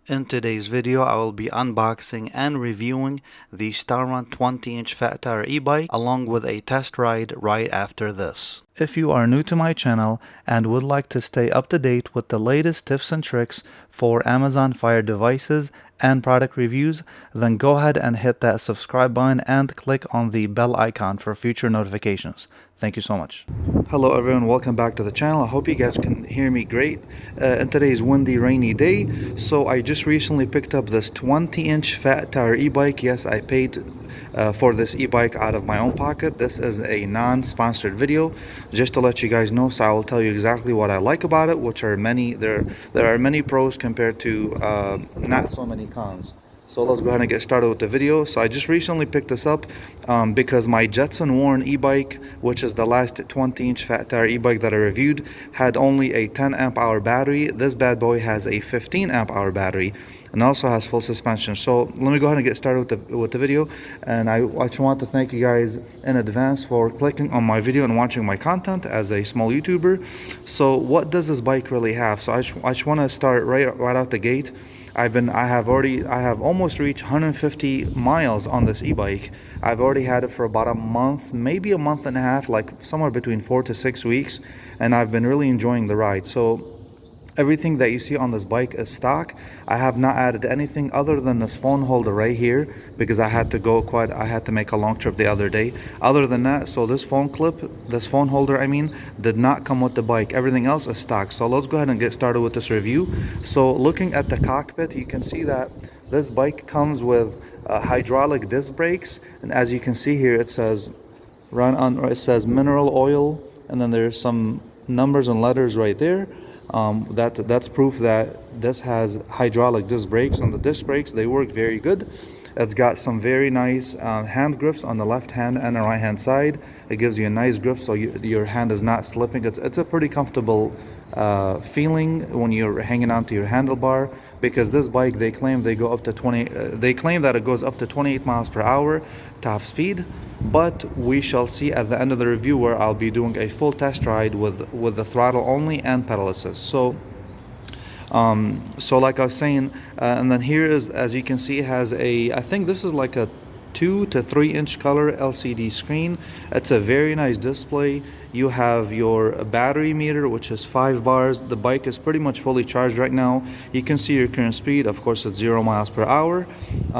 In today's video, I will be unboxing and reviewing the StarRun 20-inch fat tire e-bike along with a test ride right after this. If you are new to my channel and would like to stay up to date with the latest tips and tricks for Amazon Fire devices and product reviews, then go ahead and hit that subscribe button and click on the bell icon for future notifications. Thank you so much. Hello everyone, welcome back to the channel. I hope you guys can hear me great in today's windy, rainy day. So I just recently picked up this 20-inch fat tire e-bike. Yes, I paid for this e-bike out of my own pocket. This is a non-sponsored video, just to let you guys know. So I will tell you exactly what I like about it, which are many. There are many pros compared to not so many cons. So let's go ahead and get started with the video. So I just recently picked this up because my Jetson worn e-bike, which is the last 20-inch fat tire e-bike that I reviewed, had only a 10 amp hour battery. This bad boy has a 15 amp hour battery and also has full suspension. So let me go ahead and get started with the video. And I just want to thank you guys in advance for clicking on my video and watching my content as a small YouTuber. So what does this bike really have? So I just want to start right out the gate. I have almost reached 150 miles on this e-bike. I've already had it for about a month, maybe a month and a half, like somewhere between 4 to 6 weeks, and I've been really enjoying the ride. So everything that you see on this bike is stock. I have not added anything other than this phone holder right here because I had to make a long trip the other day. Other than that, so this phone holder, did not come with the bike. Everything else is stock. So let's go ahead and get started with this review. So looking at the cockpit, you can see that this bike comes with hydraulic disc brakes, and as you can see here, it says it says mineral oil, and then there's some numbers and letters right there. That's proof that this has hydraulic disc brakes, and the disc brakes, they work very good. It's got some very nice hand grips on the left hand and the right hand side. It gives you a nice grip so your hand is not slipping. It's a pretty comfortable feeling when you're hanging onto your handlebar, because this bike, they claim that it goes up to 28 miles per hour top speed, but we shall see at the end of the review, where I'll be doing a full test ride with the throttle only and pedal assist. So like I was saying, and then here is, as you can see, has I think this is like a 2 to 3 inch color LCD screen. It's a very nice display. You have your battery meter, which is 5 bars. The bike is pretty much fully charged right now. You can see your current speed. Of course, it's 0 miles per hour.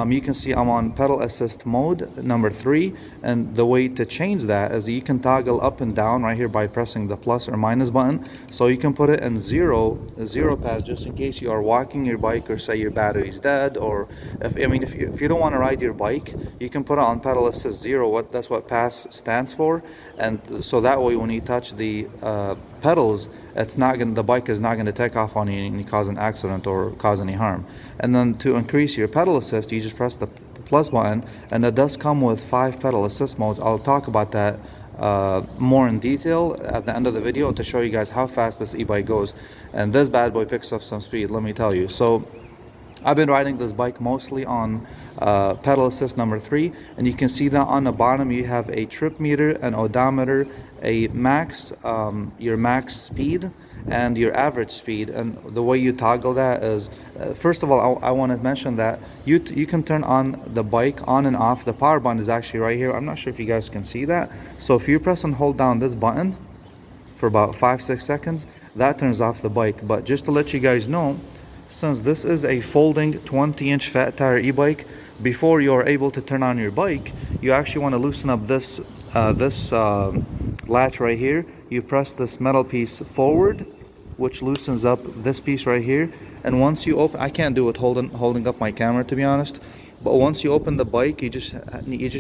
You can see I'm on pedal assist mode number 3, and the way to change that is you can toggle up and down right here by pressing the plus or minus button. So you can put it in zero pass, just in case you are walking your bike, or say your battery is dead, or if you don't want to ride your bike, you can put it on pedal assist 0. That's what pass stands for. And so that way, when you touch the pedals, the bike is not going to take off on you and cause an accident or cause any harm. And then to increase your pedal assist, you just press the plus button, and it does come with 5 pedal assist modes. I'll talk about that more in detail at the end of the video to show you guys how fast this e-bike goes. And this bad boy picks up some speed, let me tell you. So I've been riding this bike mostly on pedal assist number 3, and you can see that on the bottom you have a trip meter, an odometer, a max, your max speed, and your average speed. And the way you toggle that is, first of all, I want to mention that you can turn on the bike on and off. The power button is actually right here. I'm not sure if you guys can see that. So if you press and hold down this button for about 5-6 seconds, that turns off the bike. But just to let you guys know, since this is a folding 20-inch fat tire e-bike, before you're able to turn on your bike, you actually want to loosen up this latch right here. You press this metal piece forward, which loosens up this piece right here. And once you open, I can't do it holding up my camera, to be honest, but once you open the bike, you just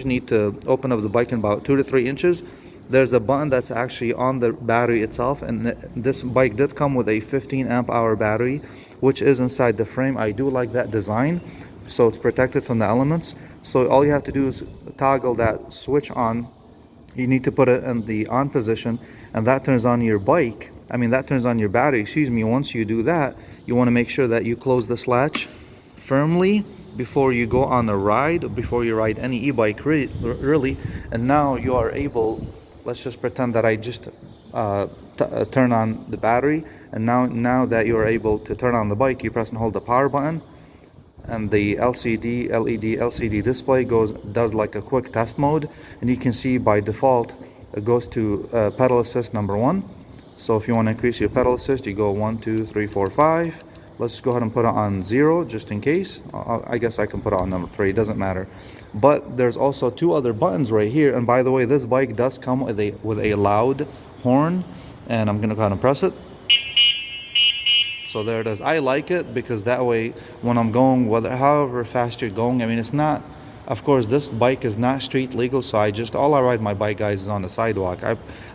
need to open up the bike in about 2 to 3 inches. There's a button that's actually on the battery itself, and this bike did come with a 15 amp hour battery, which is inside the frame. I do like that design, so it's protected from the elements. So all you have to do is toggle that switch on. You need to put it in the on position, and that turns on your that turns on your battery, excuse me. Once you do that, you want to make sure that you close this latch firmly before you go on a ride, before you ride any e-bike really. And now you are able, let's just pretend that I just turn on the battery, and now that you are able to turn on the bike, you press and hold the power button, and the LED display does like a quick test mode, and you can see by default it goes to pedal assist number 1. So if you want to increase your pedal assist, you go 1, 2, 3, 4, 5. Let's go ahead and put it on 0 just in case. I guess I can put it on number 3, it doesn't matter. But there's also 2 other buttons right here, and by the way, this bike does come with a loud horn, and I'm gonna go ahead and press it. So there it is. I like it because that way when I'm going, however fast you're going, I mean, it's not, of course this bike is not street legal, so all I ride my bike, guys, is on the sidewalk.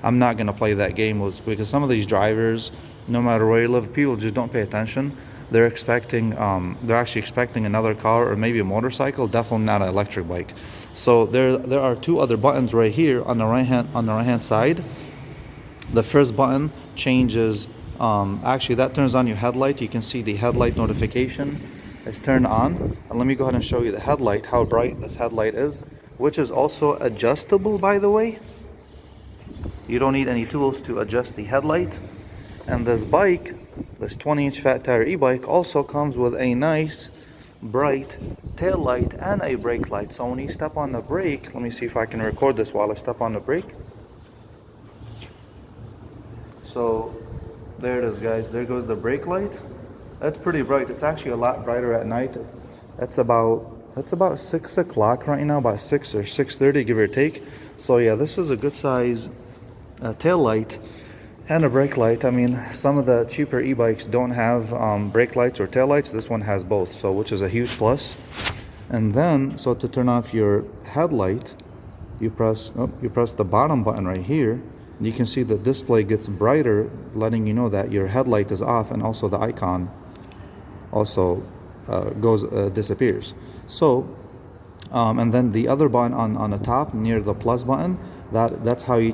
I'm not gonna play that game because some of these drivers, no matter where you live, people just don't pay attention. They're actually expecting another car or maybe a motorcycle, definitely not an electric bike. So there are 2 other buttons right here on the right hand side. The first button changes, actually that turns on your headlight. You can see the headlight notification is turned on. And let me go ahead and show you the headlight, how bright this headlight is, which is also adjustable, by the way. You don't need any tools to adjust the headlight. And this bike, this 20-inch fat tire e-bike, also comes with a nice bright tail light and a brake light. So when you step on the brake, let me see if I can record this while I step on the brake. So there it is, guys. There goes the brake light. That's pretty bright. It's actually a lot brighter at night. It's about 6 o'clock right now, about 6 or 6:30, give or take. So yeah, this is a good size tail light and a brake light. I mean, some of the cheaper e-bikes don't have brake lights or tail lights. This one has both, so which is a huge plus. And then, so to turn off your headlight, you press the bottom button right here. And you can see the display gets brighter, letting you know that your headlight is off, and also the icon also disappears. So, and then the other button on the top near the plus button, that's how you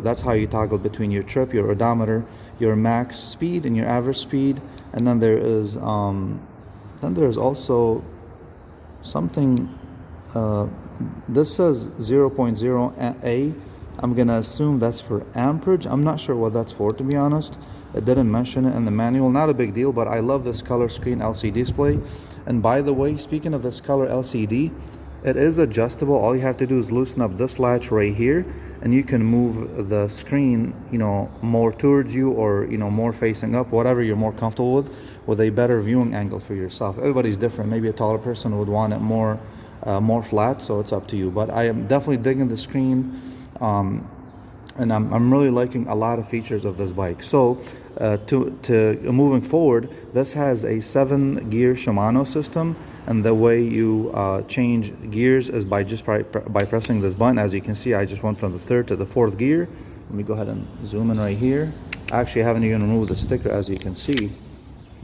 that's how you toggle between your trip, your odometer, your max speed, and your average speed. And then there's also something. This says 0.0 A. I'm gonna assume that's for amperage. I'm not sure what that's for, to be honest. It didn't mention it in the manual. Not a big deal, but I love this color screen LCD display. And by the way, speaking of this color LCD, it is adjustable. All you have to do is loosen up this latch right here, and you can move the screen, more towards you, or more facing up, whatever you're more comfortable with a better viewing angle for yourself. Everybody's different. Maybe a taller person would want it more flat, so it's up to you. But I am definitely digging the screen. And I'm really liking a lot of features of this bike. So to moving forward, this has a 7-gear Shimano system, and the way you change gears is by pressing this button. As you can see, I just went from the 3rd to the 4th gear. Let me go ahead and zoom in right here. Actually, I haven't even removed the sticker, as you can see.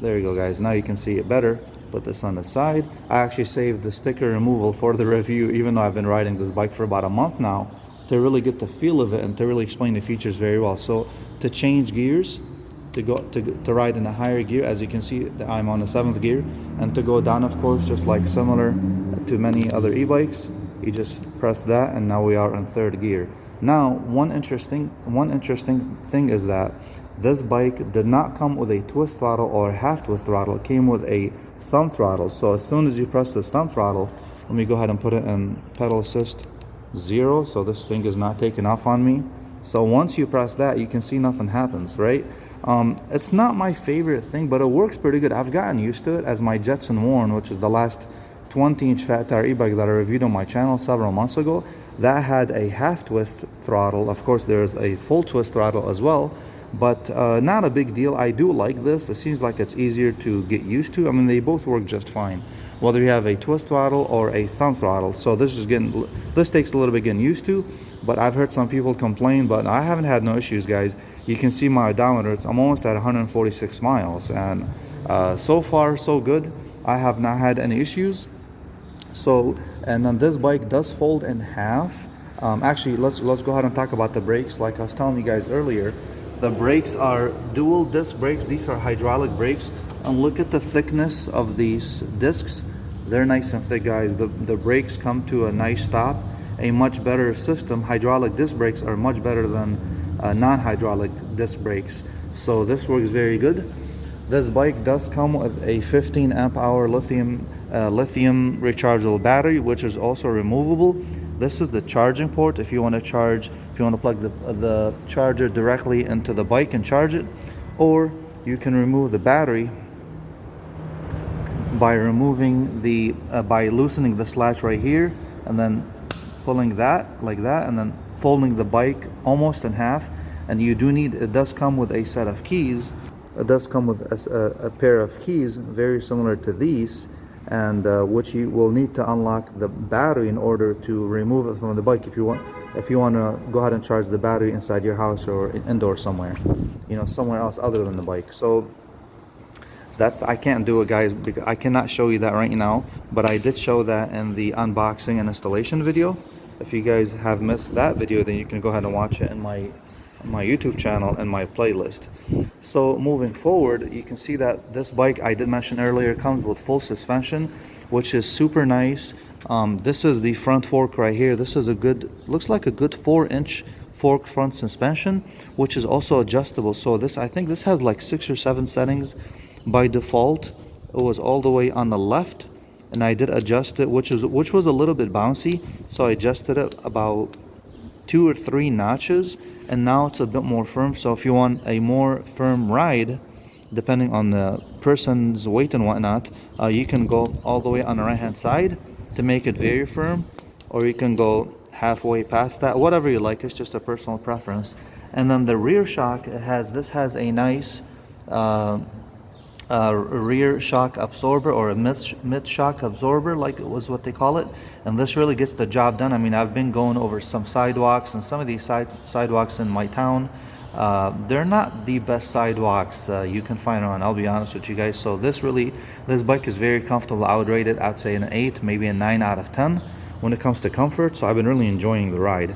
There you go, guys. Now you can see it better. Put this on the side. I actually saved the sticker removal for the review, even though I've been riding this bike for about a month now, to really get the feel of it and to really explain the features very well. So to change gears, to ride in a higher gear, as you can see, I'm on the 7th gear, and to go down, of course, just like similar to many other e-bikes, you just press that, and now we are in 3rd gear. Now, one interesting thing is that this bike did not come with a twist throttle or half twist throttle. It came with a thumb throttle. So as soon as you press this thumb throttle, let me go ahead and put it in pedal assist 0, so this thing is not taking off on me. So once you press that, you can see nothing happens, right? It's not my favorite thing, but it works pretty good. I've gotten used to it, as my Jetson Warren, which is the last 20-inch fat tire e-bike that I reviewed on my channel several months ago, that had a half twist throttle. Of course, there's a full twist throttle as well, but not a big deal. I do like this. It seems like it's easier to get used to. I mean, they both work just fine, whether you have a twist throttle or a thumb throttle. So this takes a little bit getting used to, but I've heard some people complain, but I haven't had no issues, guys. You can see my odometer. I'm almost at 146 miles, and so far so good. I have not had any issues. So, and then this bike does fold in half. Actually, let's go ahead and talk about the brakes. Like I was telling you guys earlier, the brakes are dual disc brakes. These are hydraulic brakes, and look at the thickness of these discs. They're nice and thick, guys. The brakes come to a nice stop. A much better system. Hydraulic disc brakes are much better than non-hydraulic disc brakes. So this works very good. This bike does come with a 15 amp hour lithium rechargeable battery, which is also removable. This is the charging port if you want to charge, if you want to plug the charger directly into the bike and charge it, or you can remove the battery by removing the by loosening this latch right here and then pulling that like that and then folding the bike almost in half. And you do need, it does come with a set of keys. It does come with a pair of keys very similar to these, and which you will need to unlock the battery in order to remove it from the bike if you want to go ahead and charge the battery inside your house or indoor somewhere, you know, somewhere else other than the bike. So that's, I can't do it, guys, because I cannot show you that right now, but I did show that in the unboxing and installation video. If you guys have missed that video, then you can go ahead and watch it in my YouTube channel and my playlist. So moving forward, you can see that this bike, I did mention earlier, comes with full suspension, which is super nice. This is the front fork right here. This is a good, looks like a good 4-inch fork front suspension, which is also adjustable. So this, I think this has like 6 or 7 settings. By default it was all the way on the left, and I did adjust it, which was a little bit bouncy, so I adjusted it about 2 or 3 notches, and now it's a bit more firm. So if you want a more firm ride, depending on the person's weight and whatnot, you can go all the way on the right hand side to make it very firm, or you can go halfway past that, whatever you like. It's just a personal preference. And then the rear shock, this has a nice rear shock absorber, or a mid shock absorber, like it was what they call it, and this really gets the job done. I mean, I've been going over some sidewalks, and some of these sidewalks in my town, they're not the best sidewalks you can find around, I'll be honest with you guys. So this bike is very comfortable. I would rate it, I'd say an 8, maybe a 9 out of 10 when it comes to comfort. So I've been really enjoying the ride.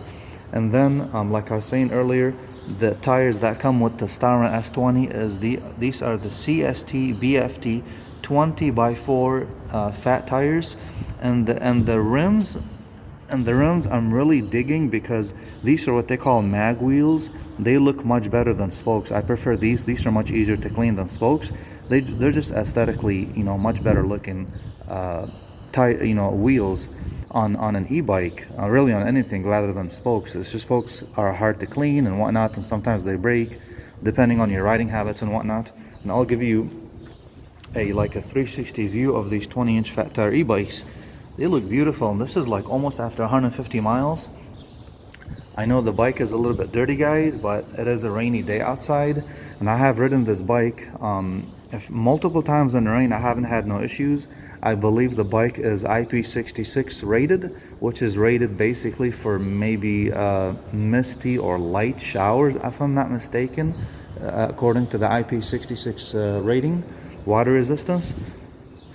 And then like I was saying earlier, the tires that come with the StarRun S20 these are the CST BFT 20x4 fat tires, and the rims I'm really digging, because these are what they call mag wheels. They look much better than spokes. I prefer these are much easier to clean than spokes. They're just aesthetically, you know, much better looking wheels on an e-bike, really on anything, rather than spokes. It's just spokes are hard to clean and whatnot, and sometimes they break depending on your riding habits and whatnot. And I'll give you a 360 view of these 20-inch fat tire e-bikes. They look beautiful, and this is like almost after 150 miles. I know the bike is a little bit dirty, guys, but it is a rainy day outside, and I have ridden this bike multiple times in the rain. I haven't had no issues. I believe the bike is IP66 rated, which is rated basically for maybe misty or light showers, if I'm not mistaken, according to the IP66 rating, water resistance.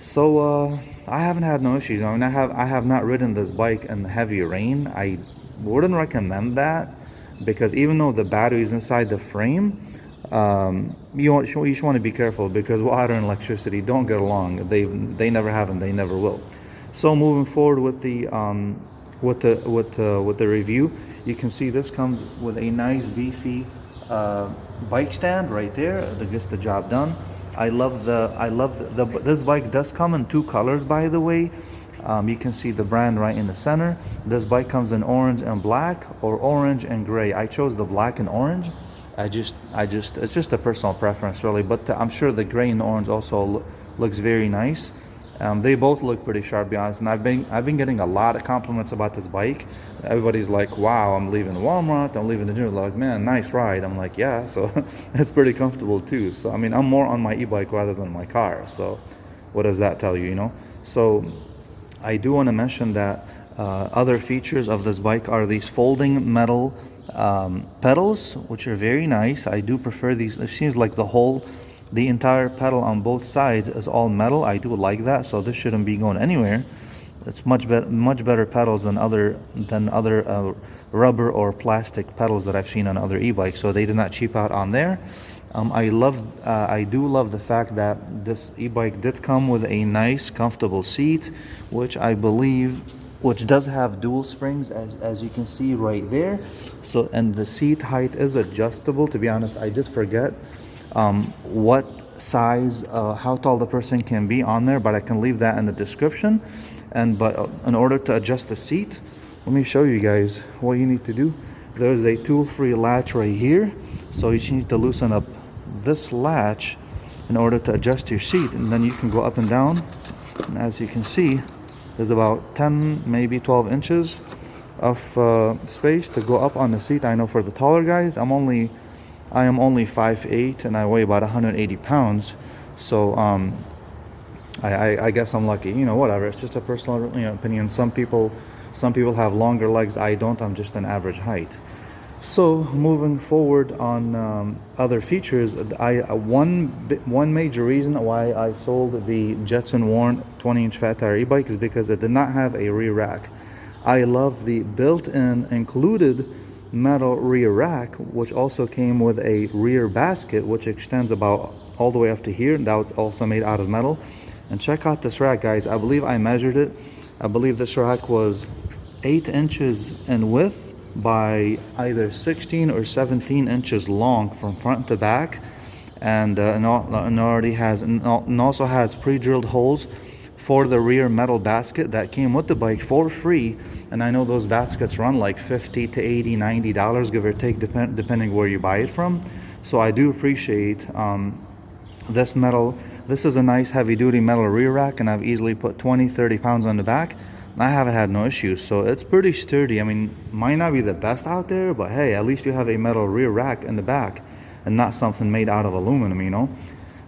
So I haven't had no issues. I mean, I have not ridden this bike in heavy rain. I wouldn't recommend that, because even though the battery is inside the frame, you just want to be careful, because water and electricity don't get along. They never have, and they never will. So moving forward with the review, you can see this comes with a nice beefy bike stand right there that gets the job done. This bike does come in 2 colors, by the way. You can see the brand right in the center. This bike comes in orange and black, or orange and gray. I chose the black and orange. It's just a personal preference, really, but I'm sure the gray and orange also looks very nice. They both look pretty sharp, to be honest, and I've been getting a lot of compliments about this bike. Everybody's like, wow, I'm leaving Walmart, I'm leaving the gym. They're like, man, nice ride. I'm like, yeah, so it's pretty comfortable too. So I mean, I'm more on my e-bike rather than my car, so what does that tell you, you know? So I do want to mention that other features of this bike are these folding metal pedals, which are very nice. I do prefer these. It seems like the entire pedal on both sides is all metal. I do like that, so this shouldn't be going anywhere. It's much better pedals than other rubber or plastic pedals that I've seen on other e-bikes, so they did not cheap out on there. I do love the fact that this e-bike did come with a nice comfortable seat, which I believe does have dual springs, as you can see right there. So, and the seat height is adjustable. To be honest, I did forget what size, how tall the person can be on there, but I can leave that in the description. But in order to adjust the seat, let me show you guys what you need to do. There's a tool-free latch right here, so you just need to loosen up this latch in order to adjust your seat, and then you can go up and down. And as you can see, there's about 10, maybe 12 inches of space to go up on the seat. I know for the taller guys, I am only 5'8" and I weigh about 180 pounds. So I guess I'm lucky. You know, whatever. It's just a personal, opinion. Some people have longer legs. I don't. I'm just an average height. So moving forward on other features, one major reason why I sold the Jetson worn 20-inch fat tire e-bike is because it did not have a rear rack. I love the built-in included metal rear rack, which also came with a rear basket, which extends about all the way up to here. That was also made out of metal. And check out this rack, guys. I believe I measured it. I believe this rack was 8 inches in width by either 16 or 17 inches long from front to back, and also has pre-drilled holes for the rear metal basket that came with the bike for free. And I know those baskets run like $50 to $80, $90, give or take, depending where you buy it from. So I do appreciate this metal. This is a nice heavy-duty metal rear rack, and I've easily put 20-30 pounds on the back. I haven't had no issues, so it's pretty sturdy. I mean, might not be the best out there, but hey, at least you have a metal rear rack in the back and not something made out of aluminum,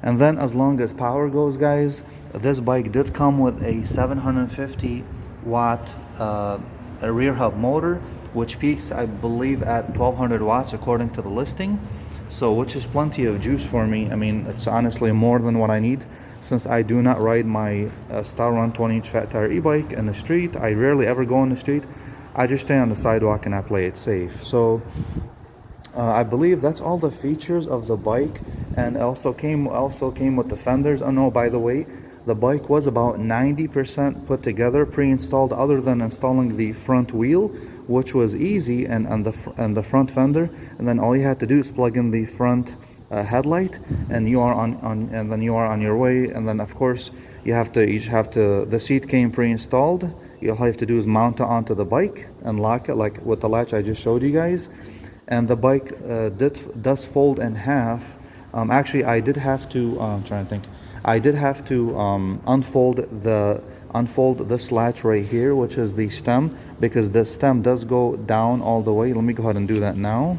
And then as long as power goes, guys, this bike did come with a 750 watt rear hub motor, which peaks, I believe, at 1200 watts according to the listing. So which is plenty of juice for me. I mean, it's honestly more than what I need, since I do not ride my StarRun 20-inch fat tire e-bike in the street. I rarely ever go on the street. I just stay on the sidewalk and I play it safe. So I believe that's all the features of the bike, and also came with the fenders. Oh no, by the way, the bike was about 90% put together, pre-installed, other than installing the front wheel, which was easy, and the front fender. And then all you had to do is plug in the front headlight, and you are on your way. And then of course the seat came pre-installed. All you have to do is mount it onto the bike and lock it, like with the latch I just showed you guys. And the bike does fold in half. Actually, I did have to unfold this latch right here, which is the stem, because the stem does go down all the way. Let me go ahead and do that now.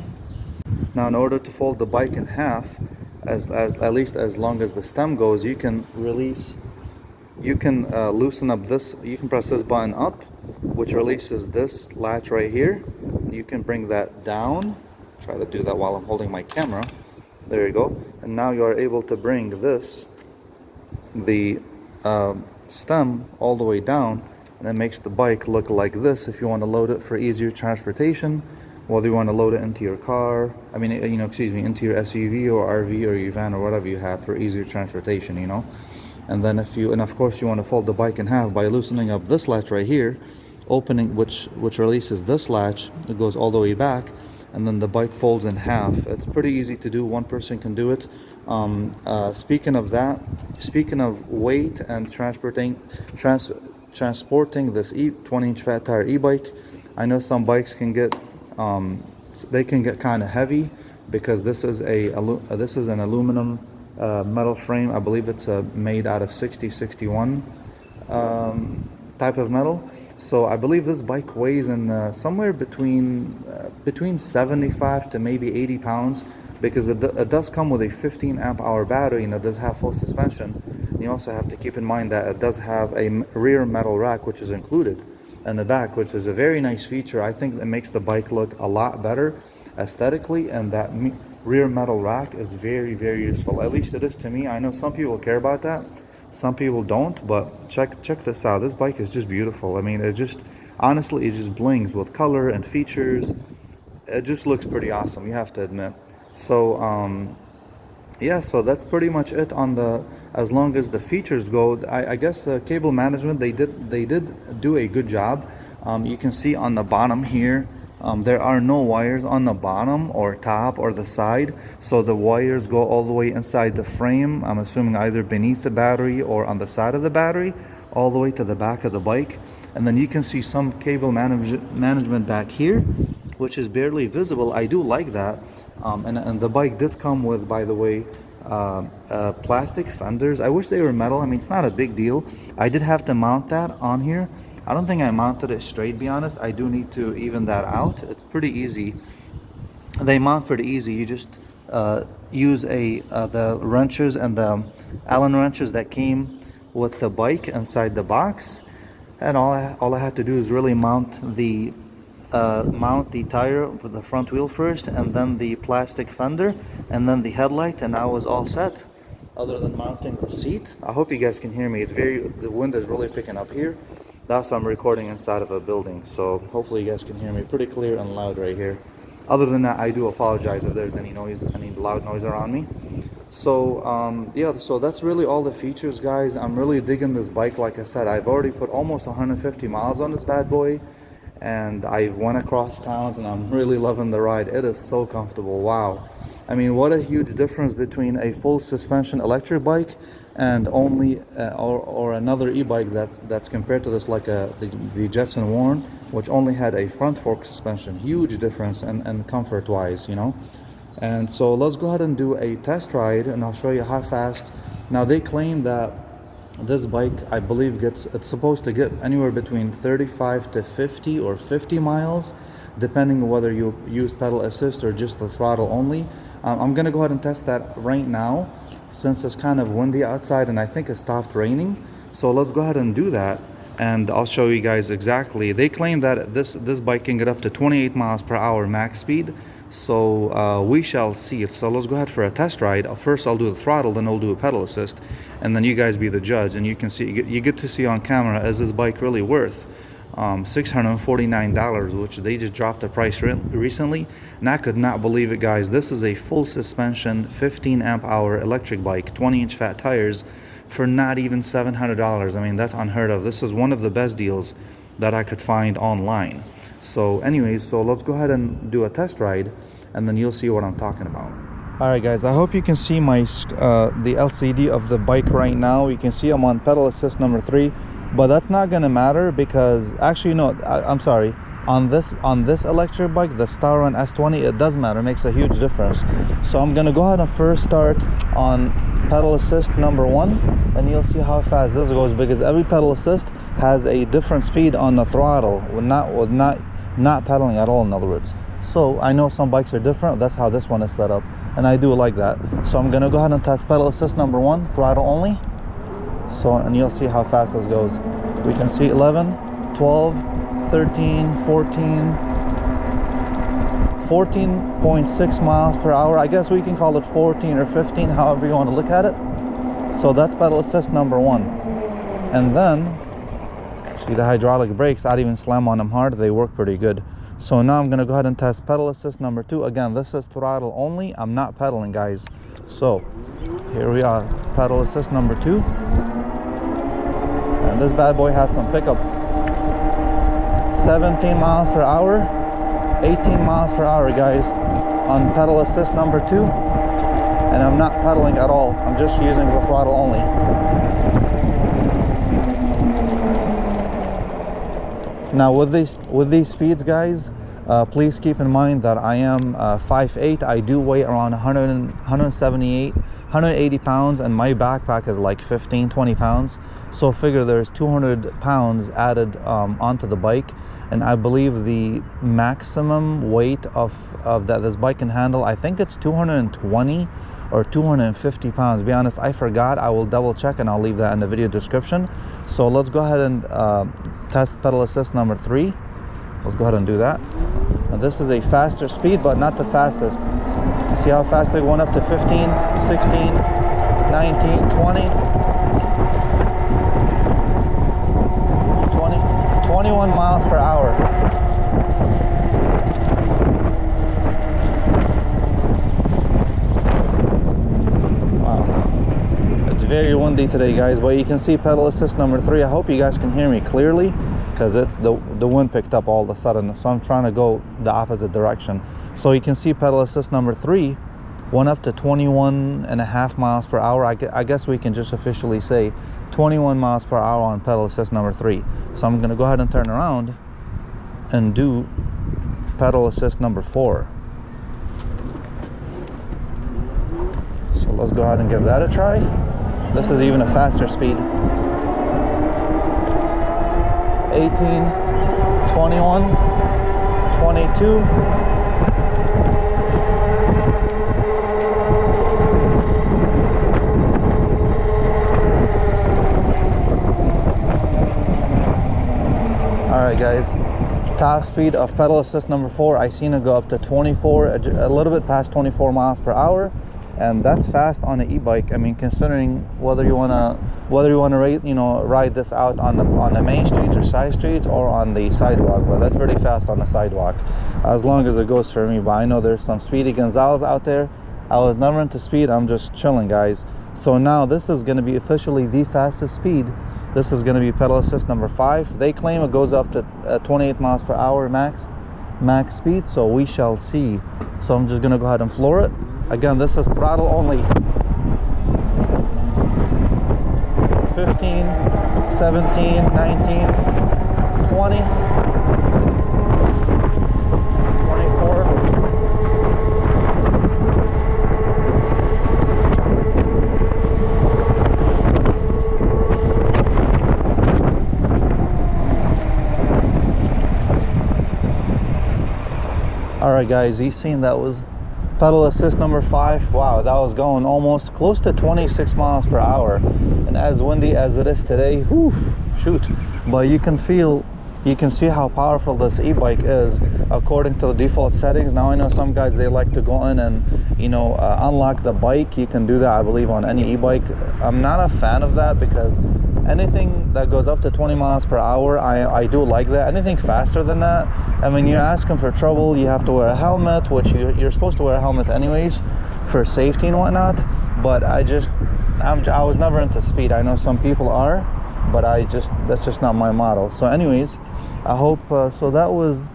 Now, in order to fold the bike in half, at least as long as the stem goes, you can loosen up this. You can press this button up, which releases this latch right here. You can bring that down. Try to do that while I'm holding my camera. There you go. And now you are able to bring the stem all the way down, and it makes the bike look like this if you want to load it for easier transportation, whether you want to load it into your car, into your SUV or RV or your van or whatever you have for easier transportation, And then of course you want to fold the bike in half by loosening up this latch right here, opening which releases this latch. It goes all the way back, and then the bike folds in half. It's pretty easy to do. One person can do it. Speaking of weight and transporting this 20-inch fat tire e-bike, I know some bikes can get kind of heavy, because this is an aluminum metal frame. I believe it's made out of 6061 type of metal. So I believe this bike weighs in somewhere between 75 to maybe 80 pounds, because it does come with a 15 amp hour battery, and it does have full suspension. You also have to keep in mind that it does have a rear metal rack, which is included in the back, which is a very nice feature. I think it makes the bike look a lot better aesthetically, and that rear metal rack is very, very useful. At least it is to me. I know some people care about that, some people don't, but check this out. This bike is just beautiful. I mean, honestly, it just blings with color and features. It just looks pretty awesome, you have to admit. So yeah, so that's pretty much it on as long as the features go. I guess the cable management, they did do a good job. You can see on the bottom here, There are no wires on the bottom or top or the side, so the wires go all the way inside the frame. I'm assuming either beneath the battery or on the side of the battery, all the way to the back of the bike. And then you can see some cable management back here, which is barely visible. I do like that. And the bike did come with, by the way, plastic fenders. I wish they were metal. I mean, it's not a big deal. I did have to mount that on here. I don't think I mounted it straight, to be honest. I do need to even that out. It's pretty easy. They mount pretty easy. You just use the wrenches and the Allen wrenches that came with the bike inside the box, and all I had to do is really mount the tire for the front wheel first, and then the plastic fender, and then the headlight, and I was all set. Other than mounting the seat. I hope you guys can hear me. The wind is really picking up here. That's why I'm recording inside of a building, so hopefully you guys can hear me pretty clear and loud right here. Other than that, I do apologize if there's any noise, any loud noise around me. So yeah, so that's really all the features, guys. I'm really digging this bike. Like I said, I've already put almost 150 miles on this bad boy, and I've went across towns, and I'm really loving the ride. It is so comfortable. Wow. I mean, what a huge difference between a full suspension electric bike and only or another e-bike that's compared to this, like the Jetson Warn, which only had a front fork suspension. Huge difference and comfort wise, you know. And so let's go ahead and do a test ride, and I'll show you how fast. Now they claim that this bike, I believe, it's supposed to get anywhere between 35 to 50 or 50 miles, depending on whether you use pedal assist or just the throttle only. I'm gonna go ahead and test that right now, since it's kind of windy outside and I think it stopped raining. So let's go ahead and do that, and I'll show you guys exactly. They claim that this bike can get up to 28 miles per hour max speed, so we shall see. So let's go ahead for a test ride. First I'll do the throttle, then I'll do a pedal assist, and then you guys be the judge, and you can see, you get to see on camera, is this bike really worth $649, which they just dropped the price recently, and I could not believe it, guys. This is a full suspension 15 amp hour electric bike, 20-inch fat tires, for not even $700. I mean, that's unheard of. This is one of the best deals that I could find online. So anyways, so let's go ahead and do a test ride, and then you'll see what I'm talking about. All right, guys, I hope you can see my the LCD of the bike right now. You can see I'm on pedal assist number 3. But that's not gonna matter, because actually, no, I'm sorry, on this electric bike, the StarRun S20, it does matter. It makes a huge difference. So I'm gonna go ahead and first start on pedal assist number 1, and you'll see how fast this goes, because every pedal assist has a different speed on the throttle, not pedaling at all, in other words. So I know some bikes are different. That's how this one is set up, and I do like that. So I'm gonna go ahead and test pedal assist number 1, throttle only. So, and you'll see how fast this goes. We can see 11, 12, 13, 14, 14.6 miles per hour. I guess we can call it 14 or 15, however you want to look at it. So that's pedal assist number 1. And then, see the hydraulic brakes, I'd even slam on them hard. They work pretty good. So now I'm going to go ahead and test pedal assist number 2. Again, this is throttle only. I'm not pedaling, guys. So here we are, pedal assist number 2. And this bad boy has some pickup. 17 miles per hour, 18 miles per hour, guys, on pedal assist number 2. And I'm not pedaling at all. I'm just using the throttle only. Now with these speeds, guys, please keep in mind that I am 5'8". I do weigh around 180 pounds, and my backpack is like 15-20 pounds. So figure there's 200 pounds added onto the bike, and I believe the maximum weight of that this bike can handle, I think it's 220 or 250 pounds. To be honest, I forgot. I will double check, and I'll leave that in the video description. So let's go ahead and test pedal assist number 3. Let's go ahead and do that. And this is a faster speed, but not the fastest. See how fast they went up to 15, 16, 19, 20, 21 miles per hour. Wow. It's very windy today, guys, but you can see pedal assist number 3. I hope you guys can hear me clearly. because it's the wind picked up all of a sudden, so I'm trying to go the opposite direction. So you can see pedal assist number 3 went up to 21.5 miles per hour. I guess we can just officially say 21 miles per hour on pedal assist number 3. So I'm gonna go ahead and turn around and do pedal assist number 4. So let's go ahead and give that a try. This is even a faster speed. 18, 21, 22. Alright guys, top speed of pedal assist number 4, I seen it go up to 24, a little bit past 24 miles per hour, and that's fast on an e-bike. I mean, considering whether you wanna ride this out on the main streets or side streets or on the sidewalk, but that's pretty fast on the sidewalk, as long as it goes for me. But I know there's some Speedy Gonzales out there. I was never into speed, I'm just chilling, guys. So now this is going to be officially the fastest speed. This is going to be pedal assist number 5. They claim it goes up to 28 miles per hour max speed, so we shall see. So I'm just going to go ahead and floor it. Again, this is throttle only. 15, 17, 19, 20, 24. Alright guys, you've seen that was pedal assist number 5. Wow, that was going almost close to 26 miles per hour. And as windy as it is today, whew, shoot. But you can see how powerful this e-bike is according to the default settings. Now I know some guys, they like to go in and unlock the bike. You can do that, I believe, on any e-bike. I'm not a fan of that, because anything that goes up to 20 miles per hour, I do like that. Anything faster than that, I mean, you're asking for trouble. You have to wear a helmet, which you're supposed to wear a helmet anyways for safety and whatnot. But I was never into speed. I know some people are, but that's just not my model. So anyways, I hope so that was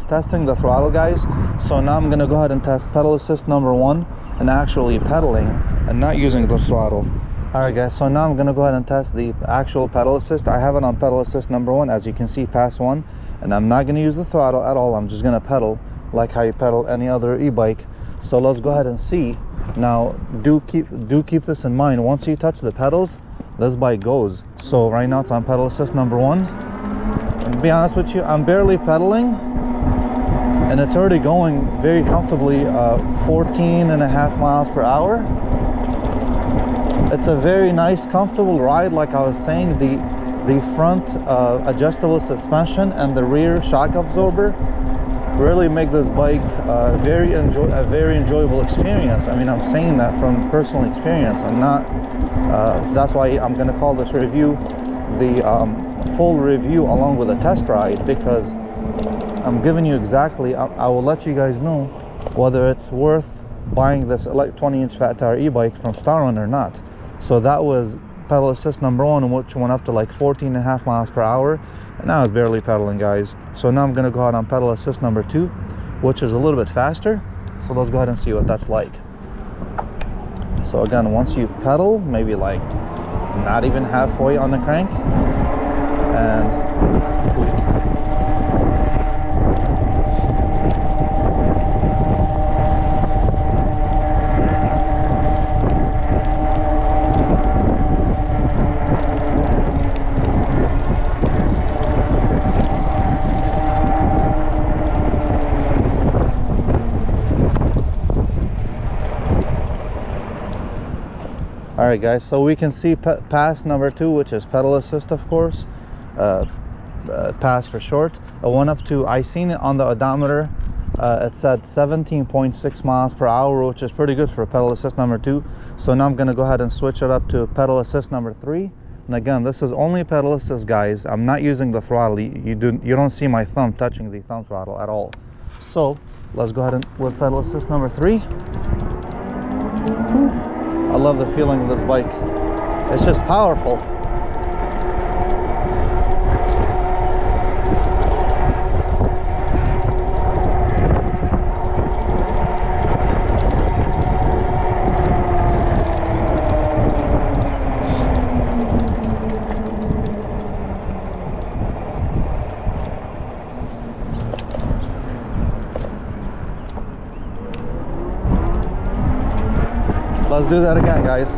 testing the throttle, guys. So now I'm gonna go ahead and test pedal assist number 1 and actually pedaling and not using the throttle. Alright guys, so now I'm gonna go ahead and test the actual pedal assist. I have it on pedal assist number 1, as you can see, pass 1, and I'm not gonna use the throttle at all. I'm just gonna pedal like how you pedal any other e-bike. So let's go ahead and see. Now do keep this in mind. Once you touch the pedals, this bike goes. So right now it's on pedal assist number 1. And to be honest with you, I'm barely pedaling and it's already going very comfortably 14.5 miles per hour. It's a very nice, comfortable ride. Like I was saying, the front adjustable suspension and the rear shock absorber really make this bike a very enjoyable experience. I mean, I'm saying that from personal experience. I'm not. That's why I'm going to call this review the full review along with a test ride, because I'm giving you exactly. I will let you guys know whether it's worth buying this 20-inch fat tire e-bike from StarRun or not. So that was pedal assist number 1, which went up to like 14.5 miles per hour, and now it's barely pedaling, guys. So now I'm gonna go ahead on pedal assist number 2, which is a little bit faster. So let's go ahead and see what that's like. So again, once you pedal, maybe like not even halfway on the crank, and Alright guys, so we can see pass number 2, which is pedal assist, of course. Pass for short. It went up to, I seen it on the odometer, it said 17.6 miles per hour, which is pretty good for pedal assist number 2. So now I'm going to go ahead and switch it up to pedal assist number 3. And again, this is only pedal assist, guys. I'm not using the throttle. You don't see my thumb touching the thumb throttle at all. So let's go ahead and with pedal assist number 3. Whew. I love the feeling of this bike. It's just powerful. Let's do that again, guys.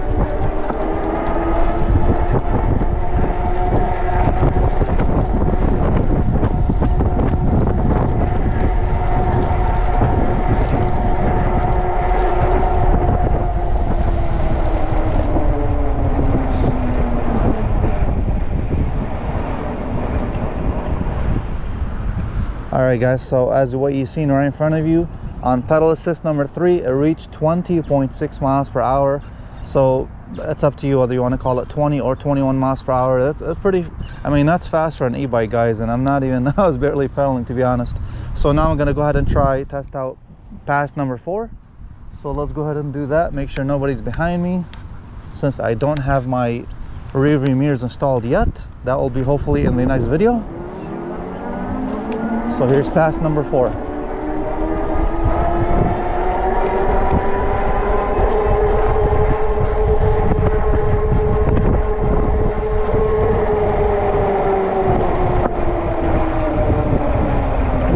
Alright guys, so as what you've seen right in front of you, on pedal assist number 3, it reached 20.6 miles per hour. So it's up to you whether you want to call it 20 or 21 miles per hour. That's pretty, I mean, that's fast for an e-bike, guys, and I'm not even, I was barely pedaling, to be honest. So now I'm going to go ahead and test out pass number 4. So let's go ahead and do that. Make sure nobody's behind me, since I don't have my rear view mirrors installed yet. That will be hopefully in the next video. So here's pass number 4.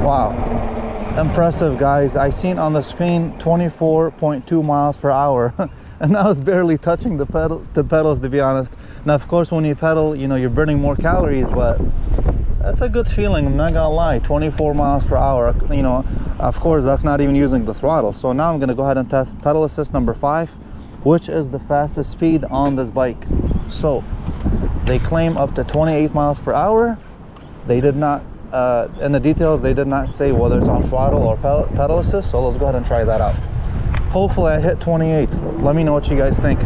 Wow, impressive, guys. I seen on the screen 24.2 miles per hour and I was barely touching the pedals, to be honest. Now of course when you pedal, you know, you're burning more calories, but that's a good feeling, I'm not gonna lie. 24 miles per hour, you know, of course that's not even using the throttle. So now I'm gonna go ahead and test pedal assist number 5, which is the fastest speed on this bike. So they claim up to 28 miles per hour. They did not, in the details, they did not say whether it's on throttle or pedal assist. So let's go ahead and try that out. Hopefully I hit 28. Let me know what you guys think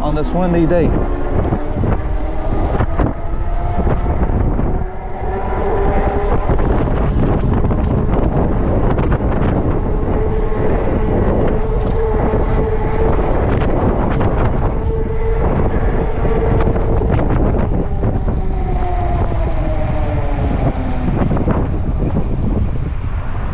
on this windy day.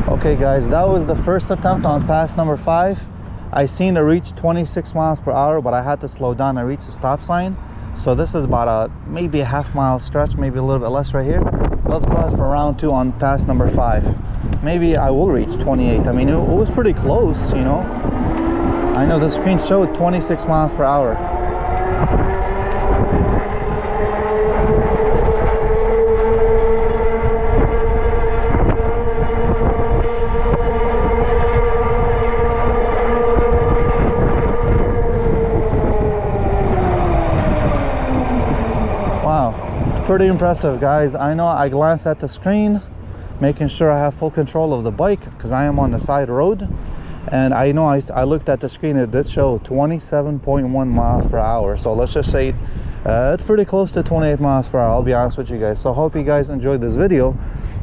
Okay guys, that was the first attempt on pass number 5. I seen it reach 26 miles per hour, but I had to slow down. I reached the stop sign. So this is about maybe a half-mile stretch, maybe a little bit less right here. Let's go ahead for round 2 on pass number 5. Maybe I will reach 28. I mean, it was pretty close, you know. I know the screen showed 26 miles per hour. Pretty impressive, guys. I know I glanced at the screen, making sure I have full control of the bike because I am on the side road, and I know I looked at the screen. It did show 27.1 miles per hour. So let's just say it's pretty close to 28 miles per hour, I'll be honest with you guys. So hope you guys enjoyed this video,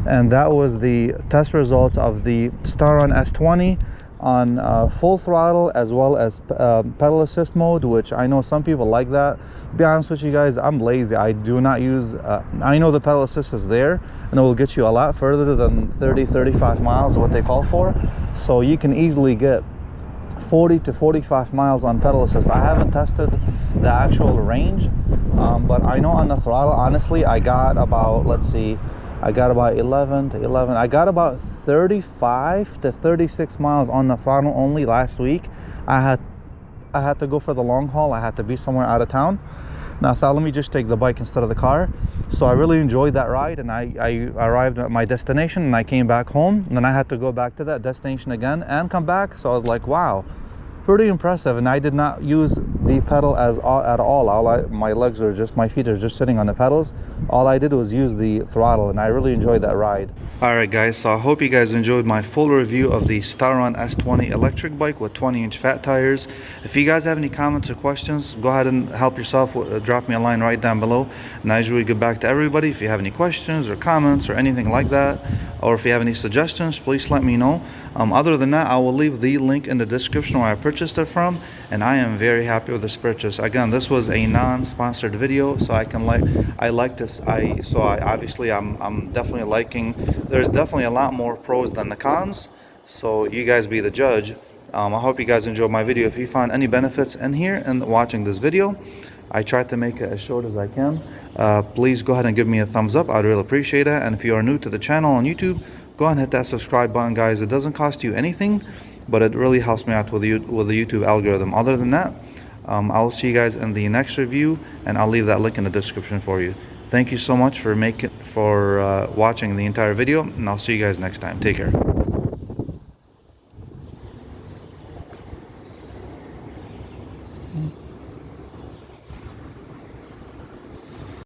and that was the test results of the StarRun S20 on full throttle as well as pedal assist mode, which I know some people like that. To be honest with you guys, I'm lazy. I do not use I know the pedal assist is there and it will get you a lot further than 30-35 miles, what they call for. So you can easily get 40 to 45 miles on pedal assist. I haven't tested the actual range, but I know on the throttle, honestly, I got about, let's see, I got about 11 to 11. I got about 35 to 36 miles on the throttle only last week. I had to go for the long haul. I had to be somewhere out of town. Now I thought, let me just take the bike instead of the car. So I really enjoyed that ride, and I arrived at my destination and I came back home, and then I had to go back to that destination again and come back. So I was like, wow, pretty impressive. And I did not use the pedal at all. My legs are just, my feet are just sitting on the pedals. All I did was use the throttle, and I really enjoyed that ride. Alright guys, so I hope you guys enjoyed my full review of the StarRun S20 electric bike with 20-inch fat tires. If you guys have any comments or questions, go ahead and help yourself. Drop me a line right down below, and I usually get back to everybody. If you have any questions or comments or anything like that, or if you have any suggestions, please let me know. Other than that, I will leave the link in the description where I purchased it from, and I am very happy with this purchase. Again, this was a non-sponsored video, so I'm definitely liking. There's definitely a lot more pros than the cons, so you guys be the judge. I hope you guys enjoyed my video. If you found any benefits in here and watching this video, I tried to make it as short as I can. Please go ahead and give me a thumbs up. I'd really appreciate it. And if you are new to the channel on YouTube, go ahead and hit that subscribe button, guys. It doesn't cost you anything. but it really helps me out with the YouTube algorithm. Other than that, I'll see you guys in the next review, and I'll leave that link in the description for you. Thank you so much for watching the entire video, and I'll see you guys next time. Take care.